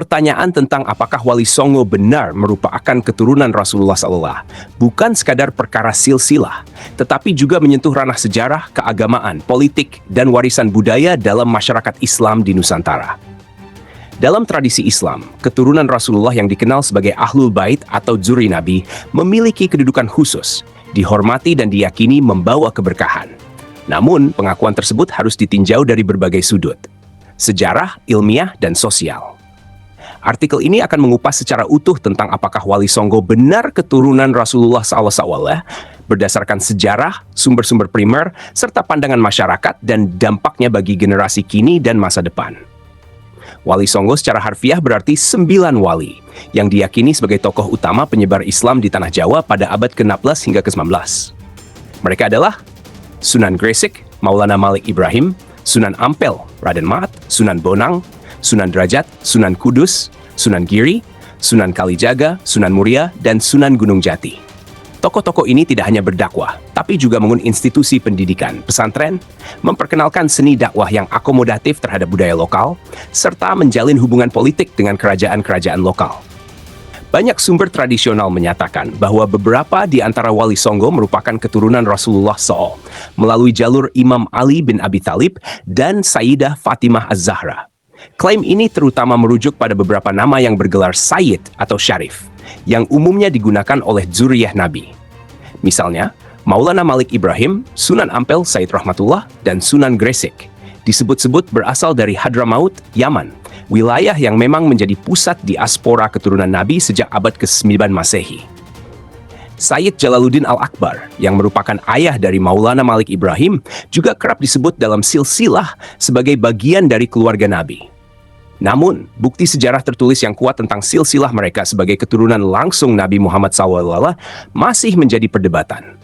pertanyaan tentang apakah Wali Songo benar merupakan keturunan Rasulullah SAW bukan sekadar perkara silsilah, tetapi juga menyentuh ranah sejarah, keagamaan, politik, dan warisan budaya dalam masyarakat Islam di Nusantara. Dalam tradisi Islam, keturunan Rasulullah yang dikenal sebagai Ahlul Bait atau Zuri Nabi memiliki kedudukan khusus, dihormati dan diyakini membawa keberkahan. Namun, pengakuan tersebut harus ditinjau dari berbagai sudut: sejarah, ilmiah, dan sosial. Artikel ini akan mengupas secara utuh tentang apakah Wali Songo benar keturunan Rasulullah SAW berdasarkan sejarah, sumber-sumber primer, serta pandangan masyarakat dan dampaknya bagi generasi kini dan masa depan. Wali Songo secara harfiah berarti 9 wali, yang diyakini sebagai tokoh utama penyebar Islam di Tanah Jawa pada abad ke-16 hingga ke-19. Mereka adalah Sunan Gresik, Maulana Malik Ibrahim, Sunan Ampel, Raden Mat, Sunan Bonang, Sunan Derajat, Sunan Kudus, Sunan Giri, Sunan Kalijaga, Sunan Muria, dan Sunan Gunung Jati. Tokoh-tokoh ini tidak hanya berdakwah, tapi juga membangun institusi pendidikan, pesantren, memperkenalkan seni dakwah yang akomodatif terhadap budaya lokal, serta menjalin hubungan politik dengan kerajaan-kerajaan lokal. Banyak sumber tradisional menyatakan bahwa beberapa di antara Wali Songo merupakan keturunan Rasulullah SAW melalui jalur Imam Ali bin Abi Thalib dan Sayyidah Fatimah Az-Zahra. Klaim ini terutama merujuk pada beberapa nama yang bergelar Sayyid atau Syarif, yang umumnya digunakan oleh zuriyah Nabi. Misalnya, Maulana Malik Ibrahim, Sunan Ampel Said Rahmatullah, dan Sunan Gresik disebut-sebut berasal dari Hadramaut, Yaman, wilayah yang memang menjadi pusat diaspora keturunan Nabi sejak abad ke-9 Masehi. Sayyid Jalaluddin Al-Akbar, yang merupakan ayah dari Maulana Malik Ibrahim, juga kerap disebut dalam silsilah sebagai bagian dari keluarga Nabi. Namun, bukti sejarah tertulis yang kuat tentang silsilah mereka sebagai keturunan langsung Nabi Muhammad SAW masih menjadi perdebatan.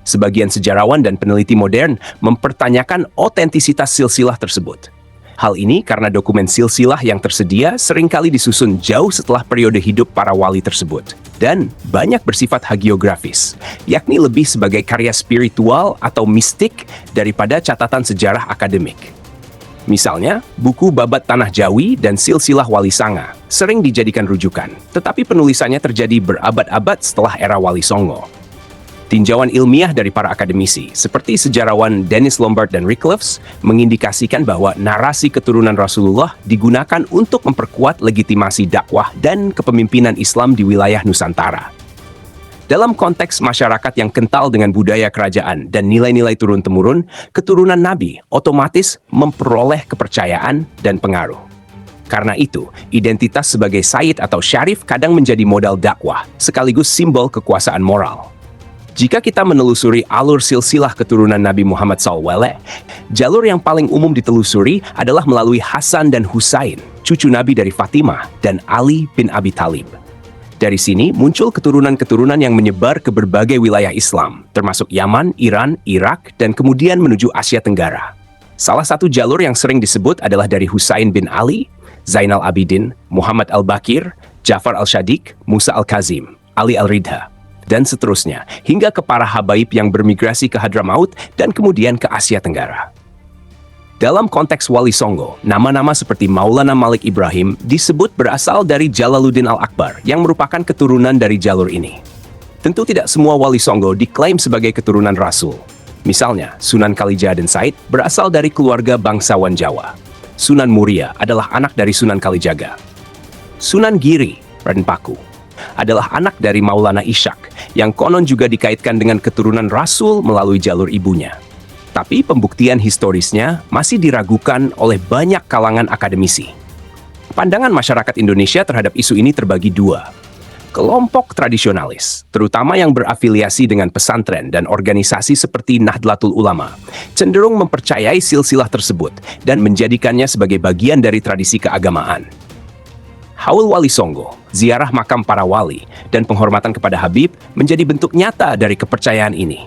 Sebagian sejarawan dan peneliti modern mempertanyakan otentisitas silsilah tersebut. Hal ini karena dokumen silsilah yang tersedia seringkali disusun jauh setelah periode hidup para wali tersebut, dan banyak bersifat hagiografis, yakni lebih sebagai karya spiritual atau mistik daripada catatan sejarah akademik. Misalnya, buku Babat Tanah Jawi dan Silsilah Wali Sanga sering dijadikan rujukan, tetapi penulisannya terjadi berabad-abad setelah era Wali Songo. Tinjauan ilmiah dari para akademisi, seperti sejarawan Dennis Lombard dan Rickliffs, mengindikasikan bahwa narasi keturunan Rasulullah digunakan untuk memperkuat legitimasi dakwah dan kepemimpinan Islam di wilayah Nusantara. Dalam konteks masyarakat yang kental dengan budaya kerajaan dan nilai-nilai turun-temurun, keturunan Nabi otomatis memperoleh kepercayaan dan pengaruh. Karena itu, identitas sebagai Sayyid atau Syarif kadang menjadi modal dakwah, sekaligus simbol kekuasaan moral. Jika kita menelusuri alur silsilah keturunan Nabi Muhammad SAW, jalur yang paling umum ditelusuri adalah melalui Hasan dan Husain, cucu Nabi dari Fatimah dan Ali bin Abi Thalib. Dari sini muncul keturunan-keturunan yang menyebar ke berbagai wilayah Islam, termasuk Yaman, Iran, Irak, dan kemudian menuju Asia Tenggara. Salah satu jalur yang sering disebut adalah dari Husain bin Ali, Zainal Abidin, Muhammad Al-Bakir, Ja'far Al-Shadiq, Musa Al-Kazim, Ali Al-Ridha, dan seterusnya, hingga ke para habaib yang bermigrasi ke Hadramaut dan kemudian ke Asia Tenggara. Dalam konteks Wali Songo, nama-nama seperti Maulana Malik Ibrahim disebut berasal dari Jalaluddin Al-Akbar yang merupakan keturunan dari jalur ini. Tentu tidak semua Wali Songo diklaim sebagai keturunan Rasul. Misalnya, Sunan Kalijaga dan Said berasal dari keluarga bangsawan Jawa. Sunan Muria adalah anak dari Sunan Kalijaga. Sunan Giri, Raden Paku, adalah anak dari Maulana Ishak, yang konon juga dikaitkan dengan keturunan Rasul melalui jalur ibunya. Tapi pembuktian historisnya masih diragukan oleh banyak kalangan akademisi. Pandangan masyarakat Indonesia terhadap isu ini terbagi dua. Kelompok tradisionalis, terutama yang berafiliasi dengan pesantren dan organisasi seperti Nahdlatul Ulama, cenderung mempercayai silsilah tersebut dan menjadikannya sebagai bagian dari tradisi keagamaan. Haul Wali Songo, ziarah makam para wali, dan penghormatan kepada Habib menjadi bentuk nyata dari kepercayaan ini.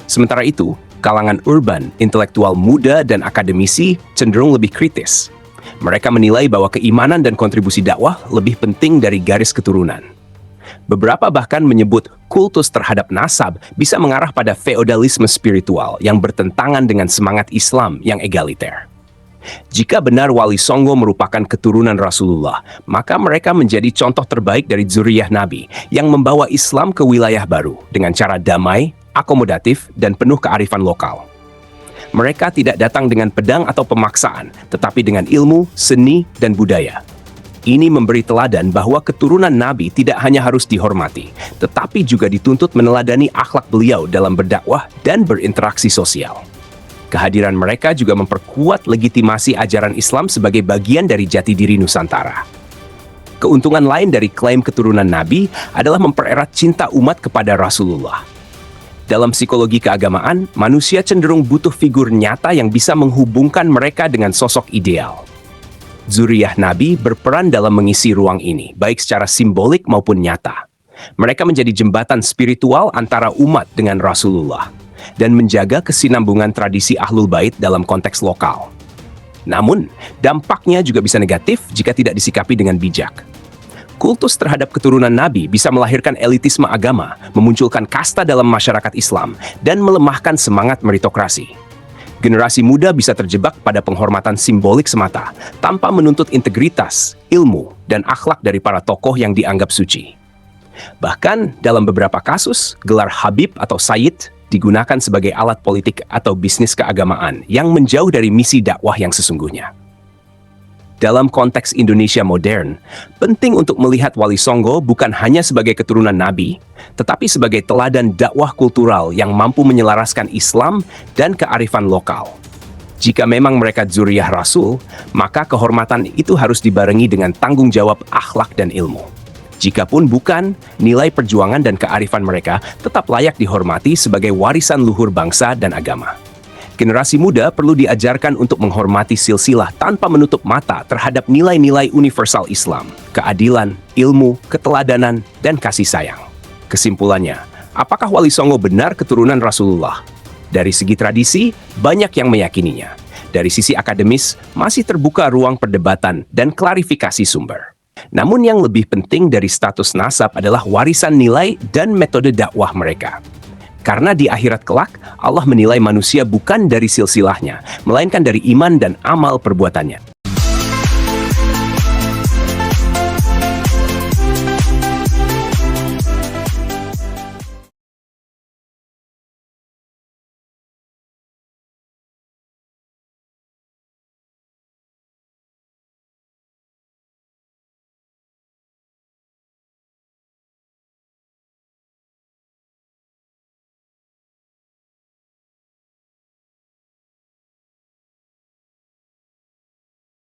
Sementara itu, kalangan urban, intelektual muda, dan akademisi cenderung lebih kritis. Mereka menilai bahwa keimanan dan kontribusi dakwah lebih penting dari garis keturunan. Beberapa bahkan menyebut kultus terhadap nasab bisa mengarah pada feodalisme spiritual yang bertentangan dengan semangat Islam yang egaliter. Jika benar Wali Songo merupakan keturunan Rasulullah, maka mereka menjadi contoh terbaik dari zuriyah Nabi yang membawa Islam ke wilayah baru dengan cara damai, akomodatif, dan penuh kearifan lokal. Mereka tidak datang dengan pedang atau pemaksaan, tetapi dengan ilmu, seni, dan budaya. Ini memberi teladan bahwa keturunan Nabi tidak hanya harus dihormati, tetapi juga dituntut meneladani akhlak beliau dalam berdakwah dan berinteraksi sosial. Kehadiran mereka juga memperkuat legitimasi ajaran Islam sebagai bagian dari jati diri Nusantara. Keuntungan lain dari klaim keturunan Nabi adalah mempererat cinta umat kepada Rasulullah. Dalam psikologi keagamaan, manusia cenderung butuh figur nyata yang bisa menghubungkan mereka dengan sosok ideal. Zuriyah Nabi berperan dalam mengisi ruang ini, baik secara simbolik maupun nyata. Mereka menjadi jembatan spiritual antara umat dengan Rasulullah dan menjaga kesinambungan tradisi Ahlul Bait dalam konteks lokal. Namun, dampaknya juga bisa negatif jika tidak disikapi dengan bijak. Kultus terhadap keturunan Nabi bisa melahirkan elitisme agama, memunculkan kasta dalam masyarakat Islam, dan melemahkan semangat meritokrasi. Generasi muda bisa terjebak pada penghormatan simbolik semata, tanpa menuntut integritas, ilmu, dan akhlak dari para tokoh yang dianggap suci. Bahkan, dalam beberapa kasus, gelar Habib atau Sayyid digunakan sebagai alat politik atau bisnis keagamaan yang menjauh dari misi dakwah yang sesungguhnya. Dalam konteks Indonesia modern, penting untuk melihat Wali Songo bukan hanya sebagai keturunan Nabi, tetapi sebagai teladan dakwah kultural yang mampu menyelaraskan Islam dan kearifan lokal. Jika memang mereka zuriyah Rasul, maka kehormatan itu harus dibarengi dengan tanggung jawab akhlak dan ilmu. Jikapun bukan, nilai perjuangan dan kearifan mereka tetap layak dihormati sebagai warisan luhur bangsa dan agama. Generasi muda perlu diajarkan untuk menghormati silsilah tanpa menutup mata terhadap nilai-nilai universal Islam, keadilan, ilmu, keteladanan, dan kasih sayang. Kesimpulannya, apakah Wali Songo benar keturunan Rasulullah? Dari segi tradisi, banyak yang meyakininya. Dari sisi akademis, masih terbuka ruang perdebatan dan klarifikasi sumber. Namun yang lebih penting dari status nasab adalah warisan nilai dan metode dakwah mereka. Karena di akhirat kelak, Allah menilai manusia bukan dari silsilahnya, melainkan dari iman dan amal perbuatannya.